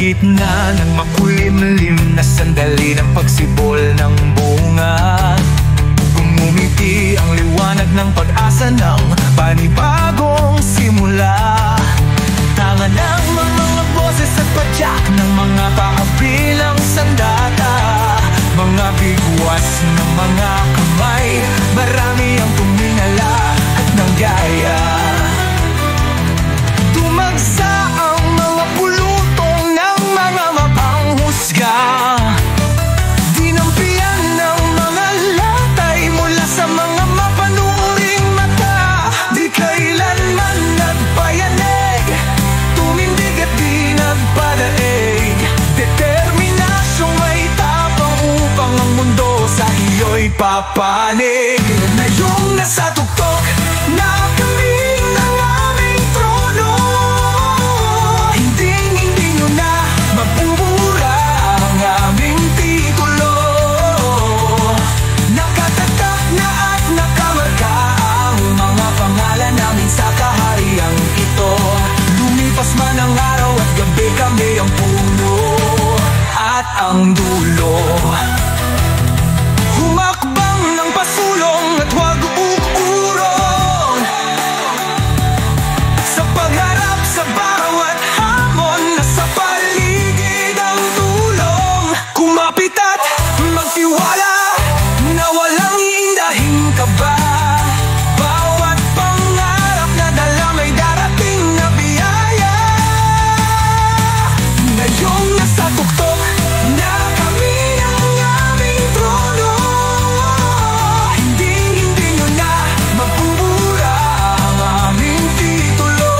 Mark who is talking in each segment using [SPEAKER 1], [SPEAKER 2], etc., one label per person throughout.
[SPEAKER 1] gitna ng makulimlim na sandali ng pagsibol ng bunga, gumumiti ang liwanag ng pag-asa ng panibagong simula. Tangan ng mga boses at padyak ng mga paabilang sandata, mga bigwas ng mga kamay, marami ang tumingala at nanggaya. Tumagsa ang mga pulutong ng mga mapanghusga, dinampian ng mga latay mula sa mga mapanuring mata. Di kailanman nagpayanig, tumindig at di nagpadaig, determinasyong may tapang upang ang mundo sa iyo'y papanig. Na yung nasa tuktok na kaming ng aming trono, hindi nyo na mabubura ang aming titulo. Nakatatak na at nakamarka ang mga pangalan namin sa kahariang ito. Lumipas man ang araw at gabi, kami ang puno at ang dulo. Humakbang ng pasulong at huwag uurong, sa pagharap sa bawat hamon, nasa paligid ang tulong. Kumapit at magtiwala na walang iindahing kaba, bawat pangarap na dala may darating na biyaya. Ngayong nasa tuktok na kami ang aming trono, hindi nyo na mabubura ang aming titulo.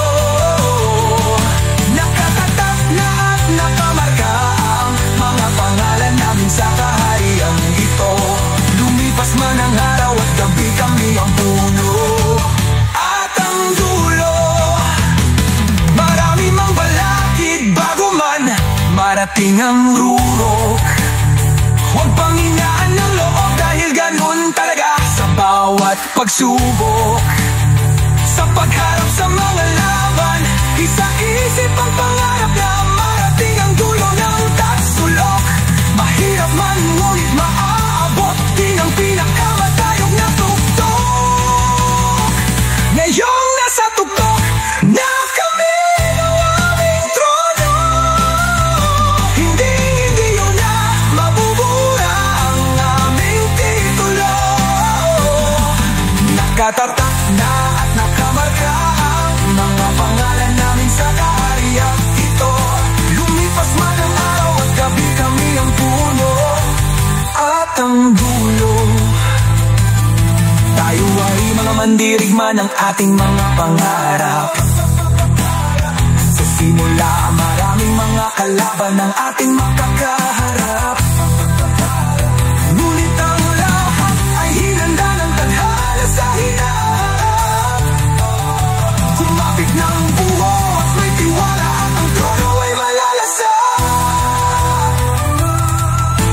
[SPEAKER 1] Nakatatak na at nakamarka ang mga pangalan namin sa kahariang ito. Lumipas man ang araw at gabi, kami ang puno at ang dulo. Marami mang balakid bago man marating ang rurok, huwag panghinaan ng loob dahil ganun talaga sa bawat pagsubok. Sa pagharap sa mga laban, isa-isip ang pangarap na marating ang dulo ng tatsulok. Mahirap man ngunit maaabot din ang pinakamatayog na tuktok. Ngayong nasa tuktok na kami ang aming trono, hindi nyo na mabubura ang aming titulo. Nakatatak na at nakamarka ang mga pangalan namin sa kahariang ito. Lumipas man ang araw at gabi, kami ang puno at ang dulo. Tayo ay mga mandirigma ng ating mga pangarap. Sa simula, maraming mga kalaban ng ating makakaharap. Ngunit ang lahat ay hinanda ng tadhana sa hirap. Kumapit ng buho at may tiwala at ang trono ay malalasa.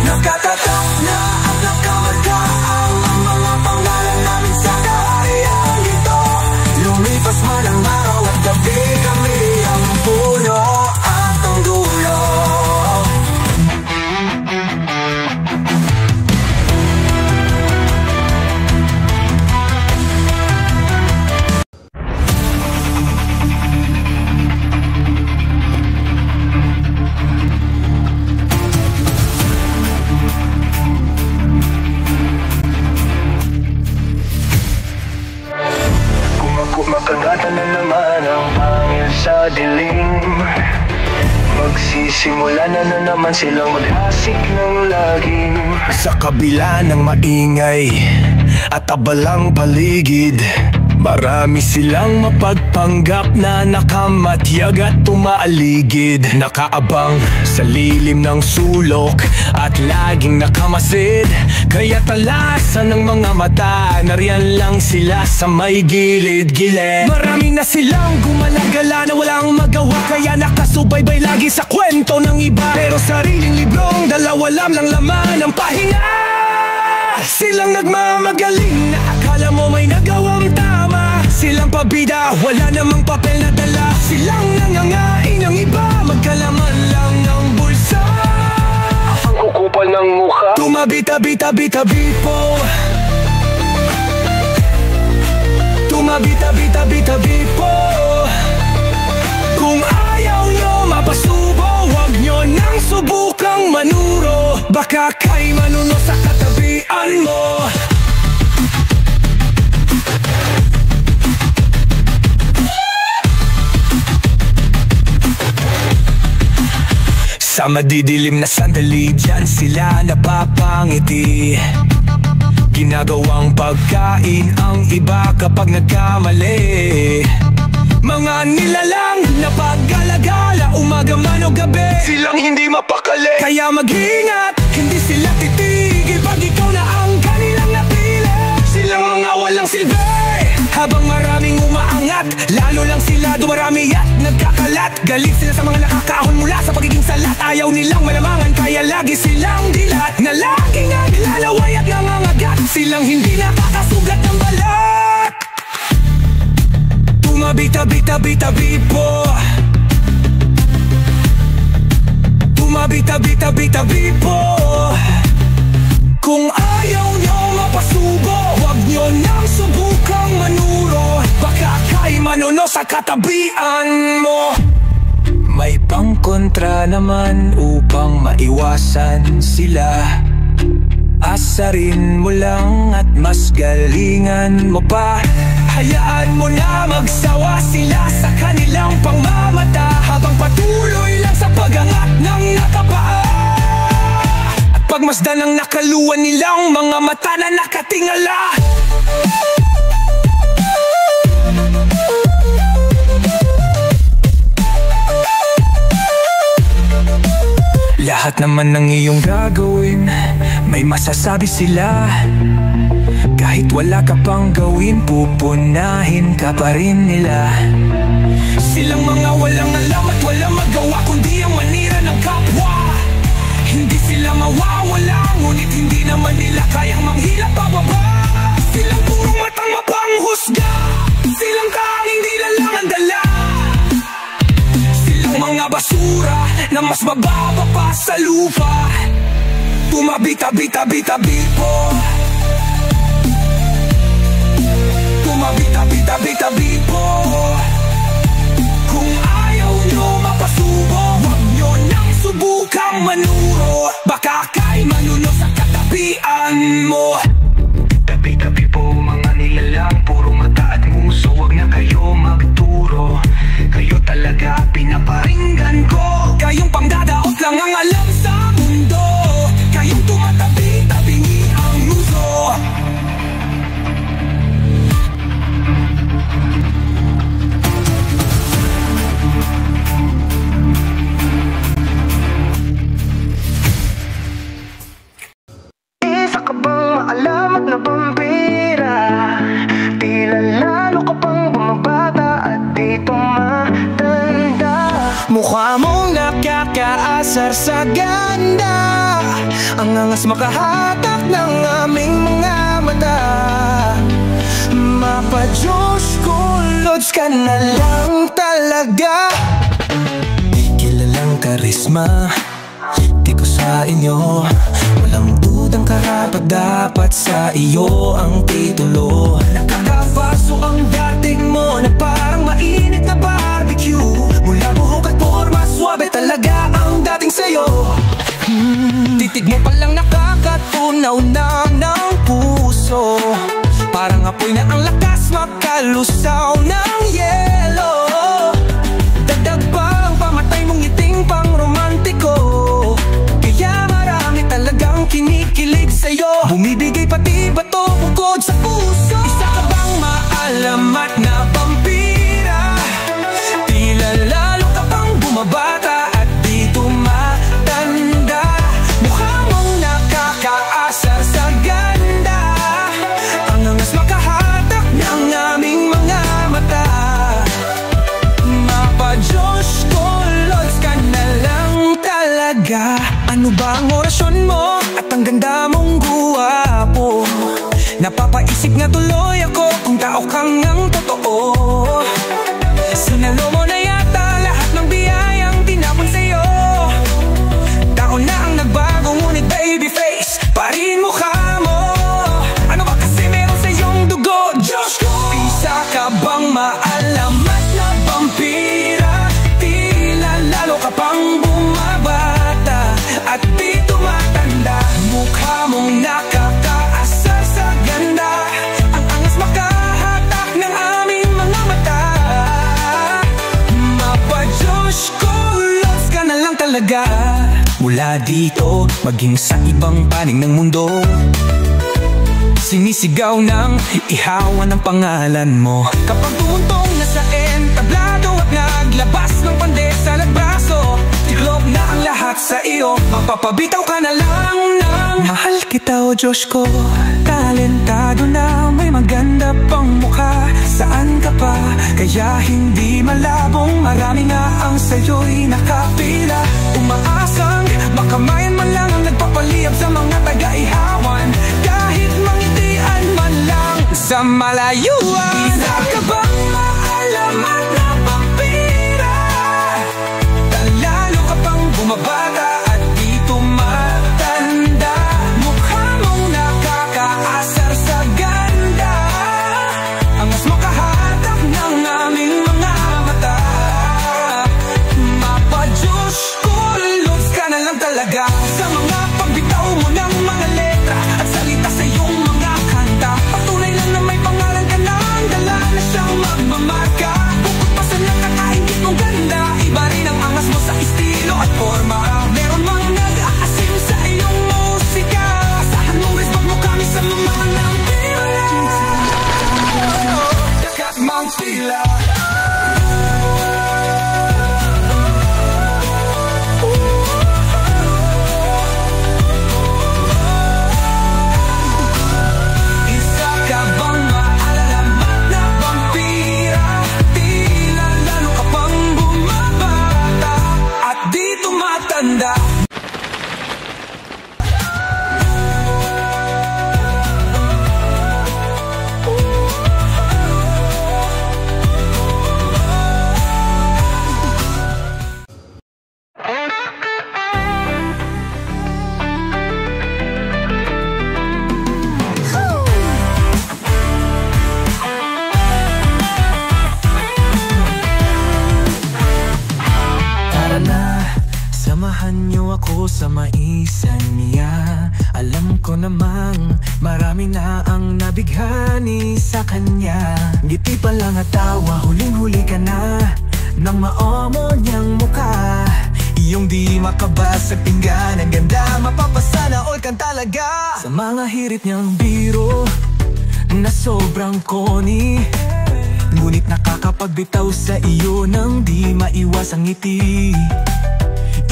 [SPEAKER 1] Nakatatak na at nakamarka ang mga pangalan namin sa kahariang ito. Lumipas man ang araw at gabi, kami ang puno at ang dulo. Makagata na naman ang pangil sa dilim, magsisimula na naman silang maghasik ng lagim. Sa kabila ng maingay at abalang paligid, marami silang mapagpanggap na nakamatyag at tumaaligid. Nakaabang sa lilim ng sulok at laging nakamasid, kaya talasan ng mga mata, nariyan lang sila sa may gilid-gilid. Marami na silang gumalagala na walang magawa, kaya nakasubaybay lagi sa kwento ng iba. Pero sariling librong dalawa lang laman ang pahinga. Silang nagmamagaling na akala mo may nagawang tama. Silang pabida, wala namang papel na dala. Silang nangangain ng iba, magkalaman lang ng ang mukha. Tumabi-tabi-tabi-tabi po. Tumabi-tabi-tabi-tabi po. Kung ayaw nyo mapasubo, wag nyo nang subukang manuro. Baka kay manuno sa katabian mo. Sa madidilim na sandali, dyan sila napapangiti. Ginagawang pagkain ang iba kapag nagkamali. Mga nilalang na paggalagala, umaga man o gabi, silang hindi mapakali. Kaya mag-ingat, hindi sila titigil pag ikaw na ang kanilang napili. Silang mga walang silbi, habang maraming umaangat, lalo lang sila dumarami at nagkakalat. Galit sila sa mga nakakaahon mula sa pagiging salat. Ayaw nilang malamangan, kaya lagi silang dilat, na laging naglalaway at nangangagat. Silang hindi nakakasugat ng balat. Tumabi-tabi-tabi-tabi po. Tumabi-tabi-tabi-tabi po. Kung ayaw nyo mapasubo, wag nyo nang subukang manuro. Baka kay manuno sa katabian mo. May pangkontra naman upang maiwasan sila. Asarin mo lang at mas galingan mo pa. Hayaan mo na magsawa sila sa kanilang pangmamata, habang patuloy lang sa pagangat ng nakapaa. At pagmasdan ang nakaluwan nilang mga mata na nakatingala. Lahat naman ng iyong gagawin, may masasabi sila. Kahit wala ka pang gawin, pupunahin ka pa rin nila. Silang mga walang alam at walang magawa, kundi ang manira ng kapwa. Hindi sila mawawala, ngunit hindi naman nila kayang manghila pababa. Silang purong matang mapanghusga, silang tanging di na lang ang dala. Silang mga basura na mas mababa pa sa lupa. Tumabi-tabi-tabi-tabi po. Tumabi-tabi-tabi-tabi po. Kung ayaw nyo mapasubo, wag nyo nang subukang manuro. Baka kay manuno sa katabian mo. Tabi-tabi po mga nilalang, puro mata at nguso, wag na kayo magturo. Kayo talaga pinaparinggan ko. Kayong pangdadaot lang ang alam sa mundo. Kayong tumatabi-tabingi ang muso. Isa ka bang maalamat na vampira? Tila lalo ka pang bumabata at dito matanda. Mukha mong nakakaasar sa ganda, ang angas makahatak ng aming mga mata. Mapa-Diyos ko, Lods ka na lang talaga. Kilalang karisma, di ko sa inyo. Walang dudang karapat dapat sa iyo ang titulo. Nakakapaso ang dating mo na parang mainit na barbecue. Mula buhok at forma, suabe talaga ang dating sa'yo. Titig mo palang nakakatunaw na ng puso. Parang apoy na ang lakas makalusaw ng yelo. Dagdag pa ang pamatay mong ngiting pang romantiko. Kaya marami talagang kinikilig sa'yo. Bumibigay pati bato bukod sa puso. Isa ka bang maalamat na vampira? Tila lalo ka pang bumabata at di tumatanda. Mukha mong nakakaasar sa ganda, ang angas makahatak ng aming mga mata. Mapa-Diyos ko, Lods ka na lang talaga. Ano ba ang orasyon mo at ang ganda mong guwapo? Napapaisip nga tuloy ako kung tao kang ang totoo. Sinalo mo na yata lahat ng biyayang tinapon sa'yo. Tao na ang nagbago, ngunit baby talaga. Mula dito, maging sa ibang panig ng mundo, sinisigaw ng ihawan ng pangalan mo. Kapag tumuntong na sa entablado at naglabas ng pandesa at braso, tiklop na ang lahat sa iyo. Mapapabitaw ka na lang ng mahal kita o Diyos ko. Talentado na may maganda pang mukha. Saan ka pa? Kaya hindi malabong. Marami nga ang sa'yo'y nakapila. Umaasang makamayan man lang ang nagpapaliyab sa mga taga-ihawan. Kahit mangitian man lang sa malayuan. Isa ka bang maalamat na pampira? Lalo ka pang bumabata at di tumatanda. Mukha mong nakakaasar sa ganda. Angas mo kahatak ng aming mga mata. Mapa-Diyos ko, looks ka na lang talaga. Sa mga pagbitaw mo ng mga letra at salita sa iyong mga kanta, patunay lang na may pangalan ka na. Ang dala na siyang magmamarka. Bukod pa sa nakakaingit mong ganda, iba rin ang angas mo sa estilo at forma. Meron mang nag-aasim sa iyong musika. Asahan mong respect mo kami sa mga ng pila. Dakat mang pila. Isa ka bang maalalamat na vampira? Tila lalo ka pang bumabata at di tumatanda. Tara na, samahan niyo ako sa maisan niya. Alam ko namang marami na ang nabighani sa kanya. Ngiti pa lang at tawa, huling-huli ka na ng maomo niyang mukha. Iyong di makabasag pinggan, ang ganda, mapapasana all kan talaga. Sa mga hirit niyang biro na sobrang corny, ngunit nakakapagbitaw sa iyo nang di maiwas ang ngiti.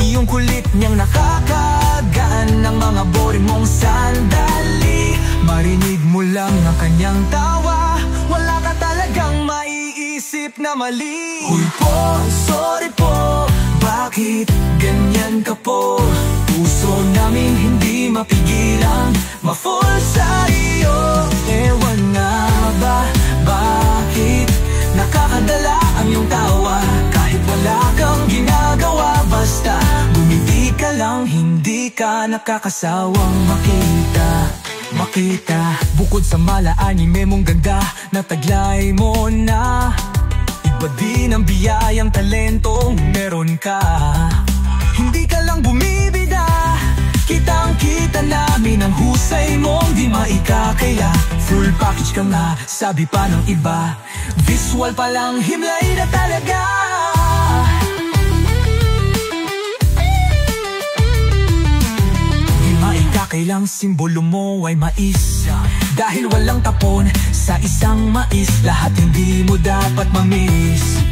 [SPEAKER 1] Iyong kulit niyang nakakagaan ng mga boring mong sandali. Marinig mo lang ang kanyang tawa, wala ka talagang maiisip na mali. Uy po, sorry po, bakit ganyan ka po? Puso namin hindi mapigilang ma-fall sa iyo. Ewan nga ba, bakit nakakadala ang iyong tawa? Kahit wala kang ginagawa, basta bumiti ka lang, hindi ka nakakasawang makita. Bukod sa mala-anime mong ganda, nataglay mo na iba din ang biyayang talentong meron ka. Hindi ka lang bumibida, kitang-kita namin ang husay mong di maikakaya. Full package ka nga, sabi pa ng iba, visual pa lang himlay na talaga. Di maikakailang simbolo mo ay mais, dahil walang tapon sa isang mais. Lahat hindi mo dapat mamiss.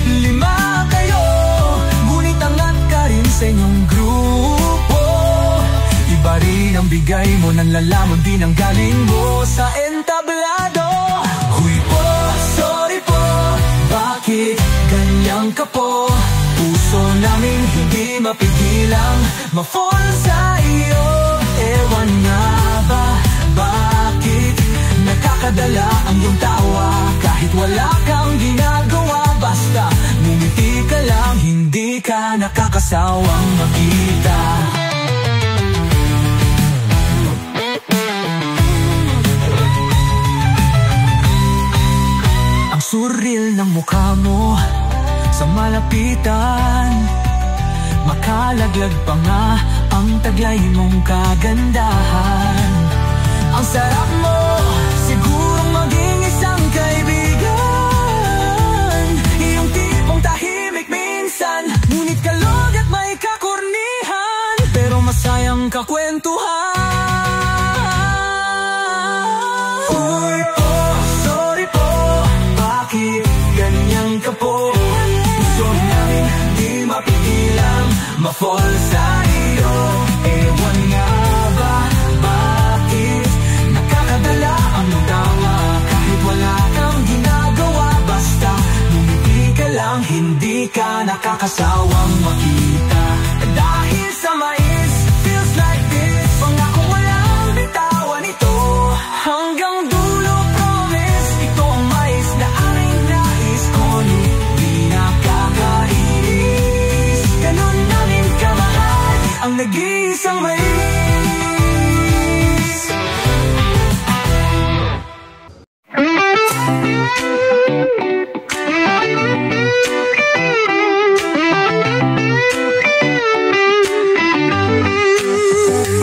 [SPEAKER 1] 5 kayo, ngunit angat ka rin sa inyong grupo. Iba rin ang bigay mo, nanlalamon din ang galing mo sa entablado. Huy po, sorry po, bakit ganyan ka po? Puso namin hindi mapigilang ma-fall sa iyo. Ewan nga ba, bakit nakakadala ang iyong tawa? Kahit wala kang ginagawa, basta ngumiti ka lang, hindi ka nakakasawang makita. Ang surreal ng mukha mo sa malapitan, makalaglag pa nga ang taglay mong kagandahan. Ang sarap mo, sigurong maging isang kaibigan. Iyong tipong tahimik minsan, ngunit kalog at may kanyang kakwentuhan. Uy po, sorry po, bakit ganyan ka po? Gusto namin di mapigilan ma-fall sa iyo. Ewan nga ba, bakit nakakadala ang tawa kahit wala kang ginagawa? Basta bumiti ka lang, hindi ka nakakasawang makita. Dahil sa mais, feels like this, pangako walang bitawan ito. Hanggang dulo, promise, ito ang mais na aming nais. Kung di nakakainis, ganun namin kamahal ang nag-iisang mais.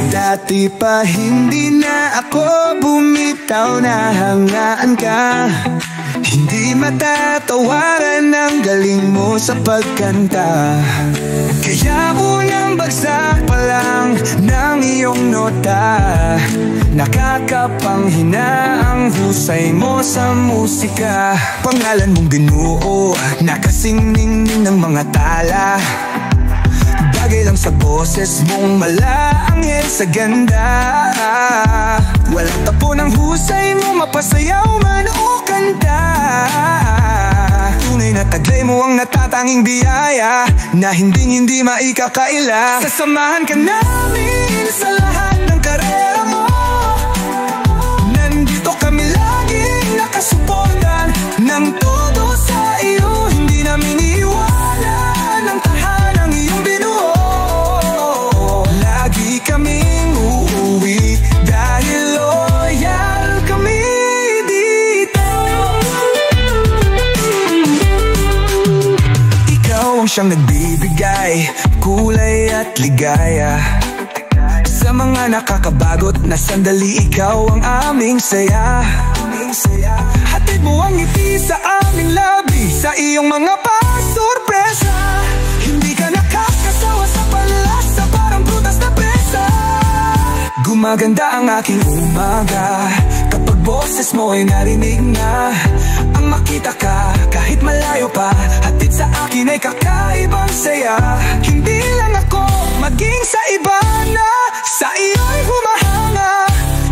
[SPEAKER 2] Dati pa hindi na ako bumitaw, nahangaan ka. Hindi matatawaran ang galing mo sa pagkanta. Kaya unang bagsak pa lang ng iyong nota, nakakapanghina ang husay mo sa musika. Pangalan mong binuo, nakasing ningning ng mga tala. Bagay lang sa boses mong malaangil sa ganda. Walang tapo ng husay mo, mapasayaw man o kanta. Tunay na taglay mo ang natatanging biyaya na hindi maikakaila. Sasamahan ka namin sa lahat ng karera mo. Nandito kami laging nakasuportan ng todo sa iyo. Hindi namin iiwanan ang tahanang iyong binuo. Lagi kaming uuwi dahil loyal kami dito. Ikaw ang siyang nagbibigay kulay at ligaya. Sa mga nakakabagot na sandali, ikaw ang aming saya. Hatid mo ang ngiti sa aming labi, sa iyong mga pasurpresa. Hindi ka nakakasawa sa palasa, parang prutas na presa. Gumaganda ang aking umaga kapag boses mo ay narinig na. Ang makita ka kahit malayo pa, hatid sa akin ay kakaibang saya. Hindi lang ako, maging sa iba na sa iyo'y humahanga.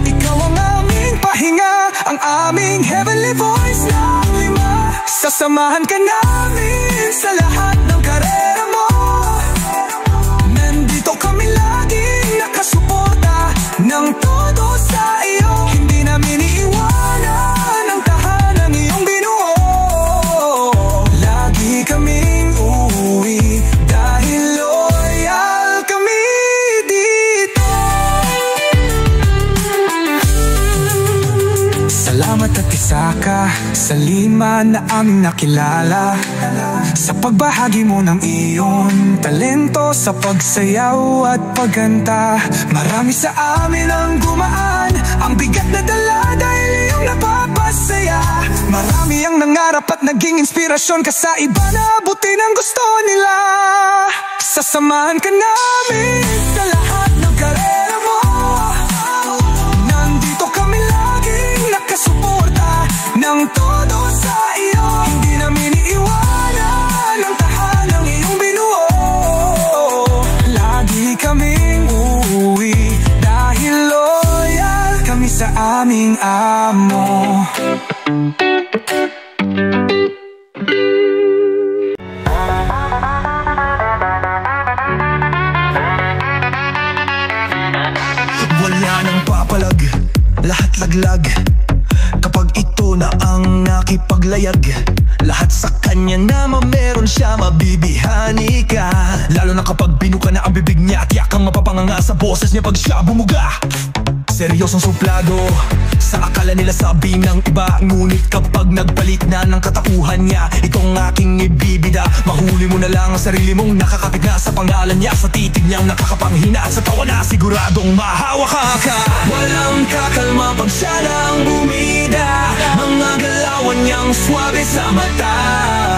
[SPEAKER 2] Ikaw ang aming pahinga, ang aming heavenly voice na lima. Sasamahan ka namin sa lahat ng karera mo. Nandito kami laging nakasuporta ng todo sa iyo. Hindi namin iiwanan ang tahanang iyong binuo. Lagi kaming uuwi dahil loyal kami dito. Salamat at isa ka sa lima na aming nakilala, sa pagbahagi mo ng iyong talento sa pagsayaw at pagganta. Marami sa amin ang gumaan, ang bigat na dala dahil iyong napapasaya. Marami ang nangarap at naging inspirasyon ka sa iba na abutin ang gusto nila. Sasamahan ka namin sa lahat ng karera mo. Nandito kami laging nakasuporta ng todo sa iyo. Hindi namin iiwanan ang tahanang iyong binuo. Lagi kaming uuwi dahil loyal kami sa aming amo. Wala nang papalag, lahat laglag. Kapag ito na ang nakipaglayag, lahat sa kanya naman meron siya, mabibihani ka. Lalo na kapag binuka na ang bibig niya at yakang mapapanganga sa boses niya pag siya bumuga. Seryosong suplado, sa akala nila sabi ng iba. Ngunit kapag nagpalit na ng katauhan niya, ikaw ang aking ibibida. Mahuli mo na lang ang sarili mong nakakapit na sa pangalan niya. Sa titig niyang nakakapanghina at sa tawa na siguradong mahawa ka. Walang kakalma pag siya nang bumida. Mga galawan niyang swabe sa mata,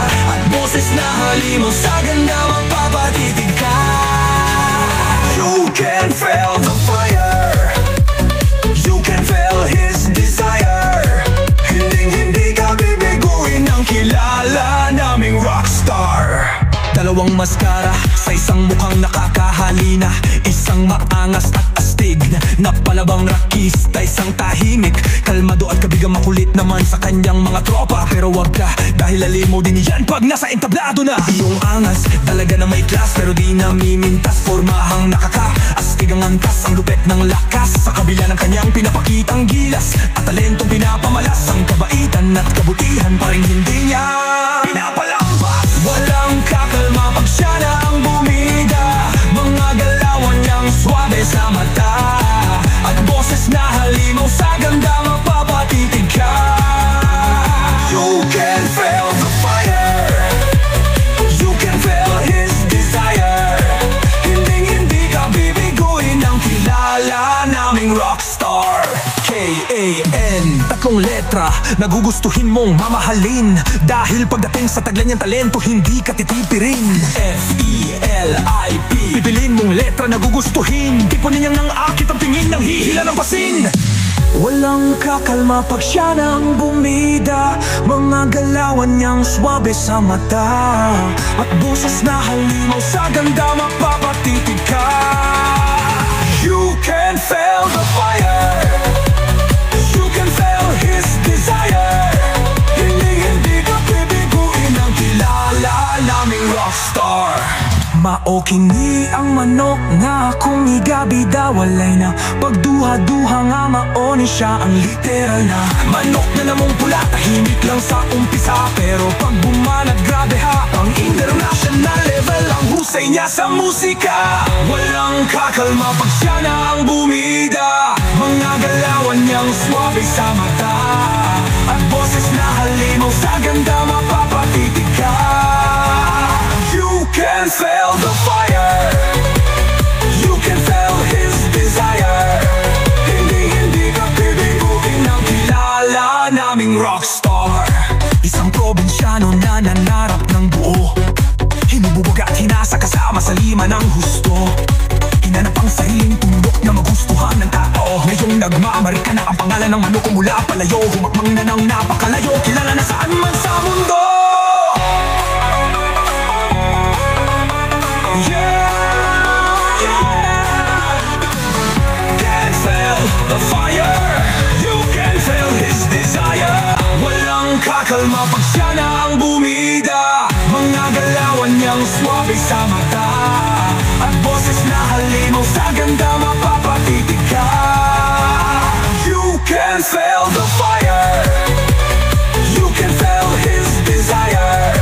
[SPEAKER 2] at boses na halimaw sa ganda magpapatitig ka. You can feel dalawang maskara sa isang mukhang nakakahalina. Isang maangas at astig na palabang rakista, isang tahimik, kalmado at kabigang makulit naman sa kanyang mga tropa. Pero wag ka, dahil alimo din yan pag nasa entablado na. Iyong angas talaga na may class, pero di namimintas, formahang nakaka-astig ang antas, ang lupet ng lakas sa kabila ng kanyang pinapakitang gilas at talentong pinapamalas. Ang kabaitan at kabutihan pa rin hindi niya pinapalampas. Walang kakalma pag siya na ang bumida, mga galawan niyang swabe sa mata, at boses na halimaw sa ganda mapapatitig ka. You can feel the fire, you can feel his desire. Hindi ka bibiguin ng kilala naming rockstar. K-A-N, tatlong letra, nagugustuhin mong mamahalin, dahil pagdating sa taglan niyang talento, hindi ka titipirin. F-E-L-I-P, bibilin mong letra nagugustuhin, tipunin niyang nang akit ang tingin ng hihila ng pasin. Walang kakalma pag siya nang bumida, mga galawan niyang swabe sa mata, at boses na halimaw sa ganda mapapatitig ka. You can feel the fire, you can feel his desire. Hindi ka bibiguin ng kilala naming rockstar. Maokini ang manok na kung igabida, walay na pagduha-duha nga maoni siya ang literal na manok na namong pula, tahimik lang sa umpisa, pero pag bumanag grabe ha, ang international level ang husay niya sa musika. Walang kakalma pag siya na ang bumida, mga galawan niyang swabe sa mata, at boses na halimaw sa ganda mapapatitig ka. You can feel the fire, you can feel his desire. Hindi ka bibiguin ng kilala naming rockstar. Isang probinsyano na nanarap ng buo, hinububaga at hinasa kasama sa lima ng husto. Hinanap ang sariling tundok na magustuhan ng tao. Ngayong nagmamarika na ang pangalan ng manok mula palayo, humakmang na ng napakalayo, kilala na saan man sa mundo. The fire, you can feel his desire. Walang kakalma pag siya na ang bumida, mga galawan niyang swabe sa mata, at boses na halimaw sa ganda mapapatitig ka. You can feel the fire, you can feel his desire.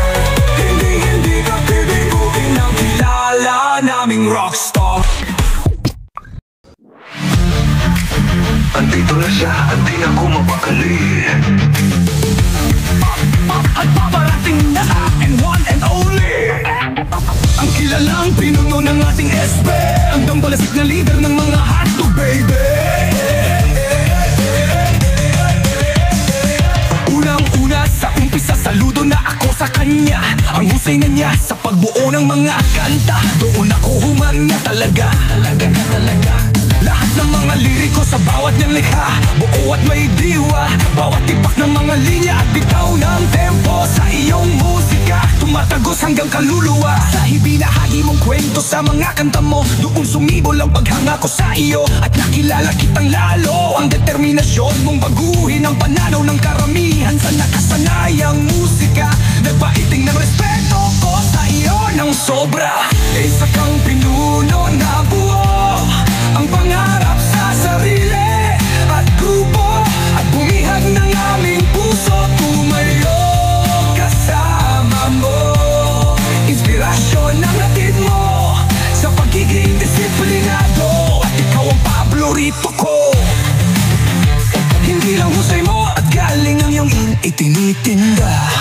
[SPEAKER 2] Hindi ka bibiguin ng kilala naming rockstar.
[SPEAKER 1] Andito na siya at di ako mapakali,
[SPEAKER 2] at paparating na sa akin, one and only, ang kilalang pinuno ng ating SB, ang dambalasik na leader ng mga hotdog baby. Unang-una sa umpisa, saludo na ako sa kanya, ang husay na niya sa pagbuo ng mga kanta. Doon ako humanga talaga. Lahat ng mga liriko sa bawat niyang likha, buo at may diwa, bawat tipak ng mga linya at bitaw ng tempo sa iyong musika, tumatagos hanggang kaluluwa. Sa ibinahagi mong kwento sa mga kanta mo, doon sumibol ang paghanga ko sa iyo, at nakilala kitang lalo. Ang determinasyon mong baguhin ang pananaw ng karamihan sa nakasanayang musika, nagpaiting ng respeto ko sa iyo ng sobra. Isa kang pinuno na buo ang pangarap sa sarili at grupo, at bumihag ng aming puso, tumayo kasama mo. Inspirasyon ang hatid mo sa pagiging disiplinado, at ikaw ang paborito ko. Hindi lang husay mo at galing ang iyong itinitinda,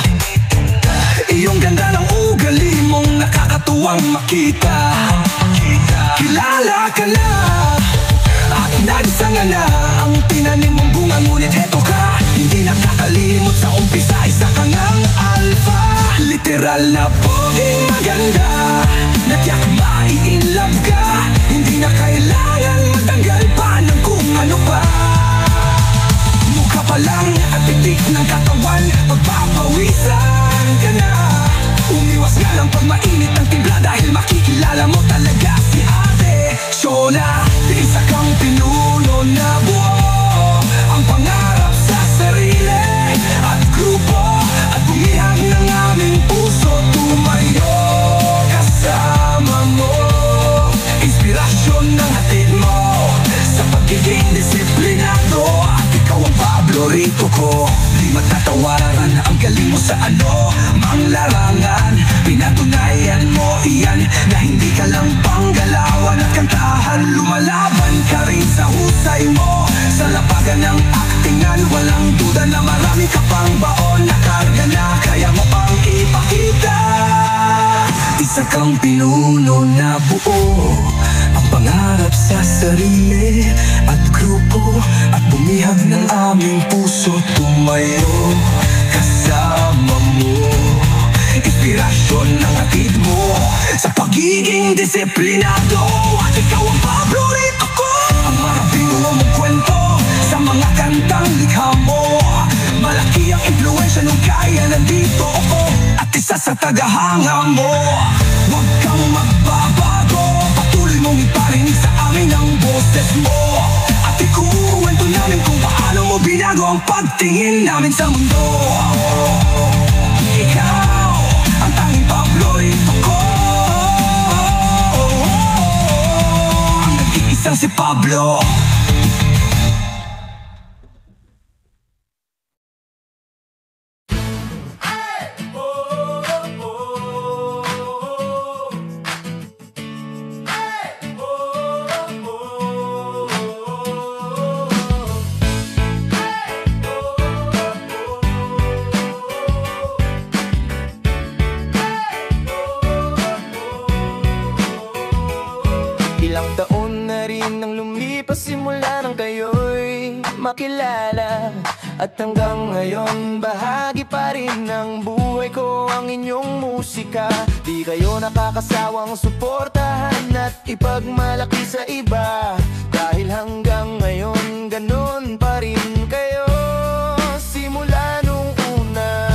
[SPEAKER 2] iyong ganda ng ugali mong nakakatuwang makita. Kilala ka na at nagsanga na ang tinanim mong bunga, ngunit heto ka, hindi nakakalimot sa umpisa. Isa kang ang alpha, literal na poging maganda, natiyak mai-inlove ka, hindi na kailangan matanggal pa ng kung ano pa. Mukha pa lang at titik ng katawan, pagpapawisan ka na. Umiwas nga lang pag mainit ang timpla sa ano mang larangan. Pinatunayan mo iyan na hindi ka lang panggalawan at kantahan. Lumalaban ka rin sa husay mo, sa lapagan ng aktingan. Walang duda na marami ka pang baon na karga na kaya mo pang ipakita. Isa kang pinuno na buo ang pangarap sa sarili at grupo, at bumihag ng aming puso. Tumayo kasama mo, inspirasyon ng hatid mo sa pagiging disiplinado. At ikaw ang paborito ko, ang marabingo mong kwento sa mga kantang likha mo. Malaki ang impluensya nung kaya nandito ako at isa sa tagahanga mo. Huwag kang magbabago, patuloy mong iparinig sa amin ang boses mo. At ikukwento namin kung paano mo binago ang pagtingin namin sa mundo. Ikaw ang tanging paborito ko, ang nag-iisang si Pablo.
[SPEAKER 3] Ilang taon na rin nang lumipas simula nang kayo'y makilala. At hanggang ngayon bahagi pa rin ng buhay ko ang inyong musika. Di kayo nakakasawang suportahan at ipagmalaki sa iba. Dahil hanggang ngayon ganun pa rin kayo simula nung una.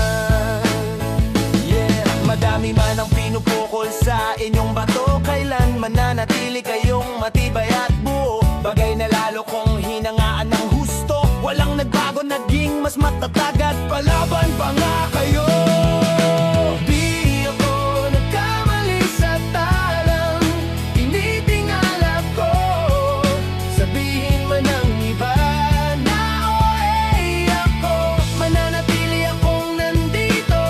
[SPEAKER 3] Yeah, madami man ang pinupukol sa inyong bato, kailan mananatili kayong matibay at buo. Bagay na lalo kong hinangaan ng husto, walang nagbago, naging mas matatag at palaban pa nga kayo. Di ako nagkamali sa talang tinitingala ko. Sabihin man ng iba na oy ako, mananatili akong nandito.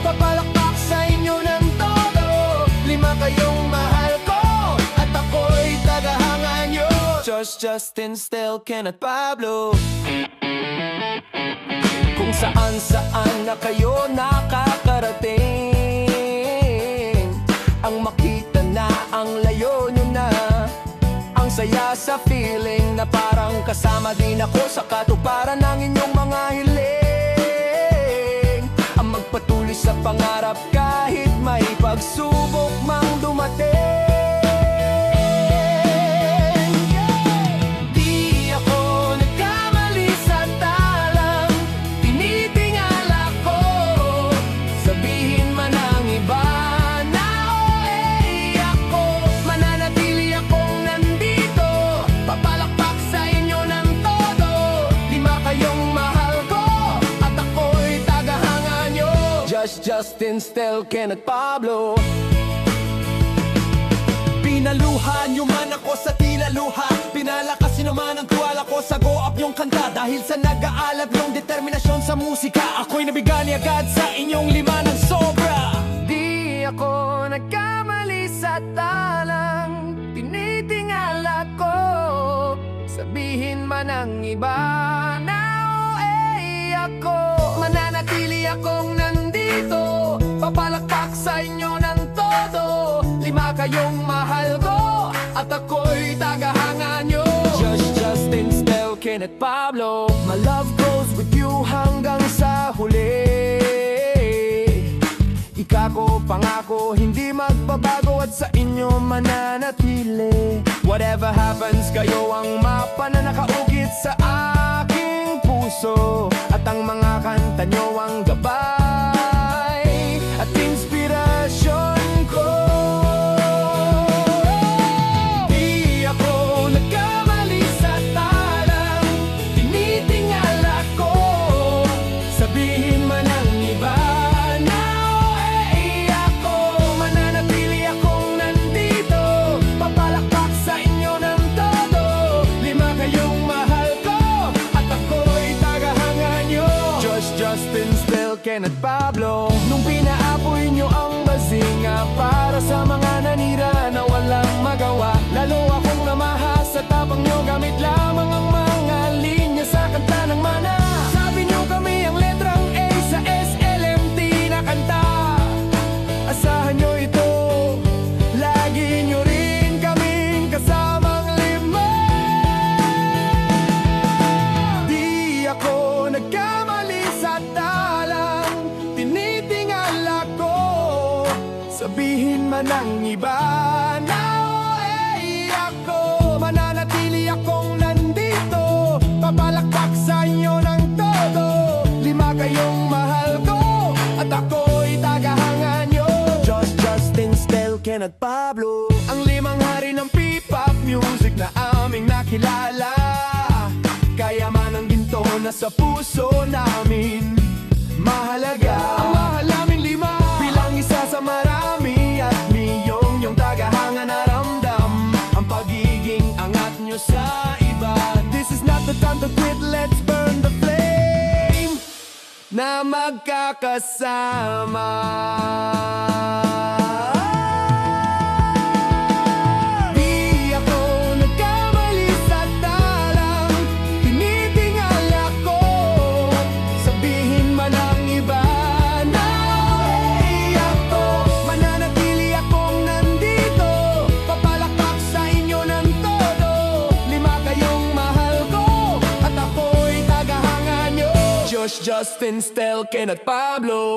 [SPEAKER 3] Papalakpak sa inyo ng todo. 5 kayong mahal ko at ako'y tagahanga nyo. Josh, Justin, Stel, Ken at Pablo. Kung saan-saan na kayo nakakarating, ang makita na ang layo nyo na. Ang saya sa feeling na parang kasama din ako sa katuparan ng inyong mga hiling. Ang magpatuloy sa pangarap kahit may pagsubok mang dumating. Justin, Stel, Ken at Pablo. Pinaluhan nyo man ako sa tila luha, pinalakas nyo naman ang tuwala ko sa go-up yung kanta. Dahil sa nag-aalab yung determinasyon sa musika, ako'y nabigani agad sa inyong 5 ng sobra. Di ako nagkamali sa talang tinitingala ko. Sabihin man ng iba na ako, mananatili akong nandito. Papalakpak sa inyo ng todo. 5 kayong mahal ko at ako'y tagahanga nyo. Josh, Justin, Stel, Ken at Pablo. My love goes with you hanggang sa huli. Ika ko, pangako, hindi magbabago at sa inyo mananatili. Whatever happens, kayo ang mapa na nakaukit sa aking puso. At ang mga kanta nyo ang gabay at inspirasyon ko. Di ako nagkamali sa talang tinitingala ko. Sabihin man ng iba na ako, mananatili akong nandito. Papalakpak sa inyo ng todo. 5 kayong mahal ko at ako'y tagahanga nyo. Josh, Justin, Stel, Ken at Pablo. Ang limang hari ng P-pop music na aming nakilala. Kayaman ng ginto na sa puso namin mahalaga. Ang mahal naming lima bilang isa sa marami. At miyong yung tagahanga na ramdam ang pagiging angat nyo sa iba. This is not the time to quit, let's burn the flame na magkakasama. Justin, Stelken at Pablo.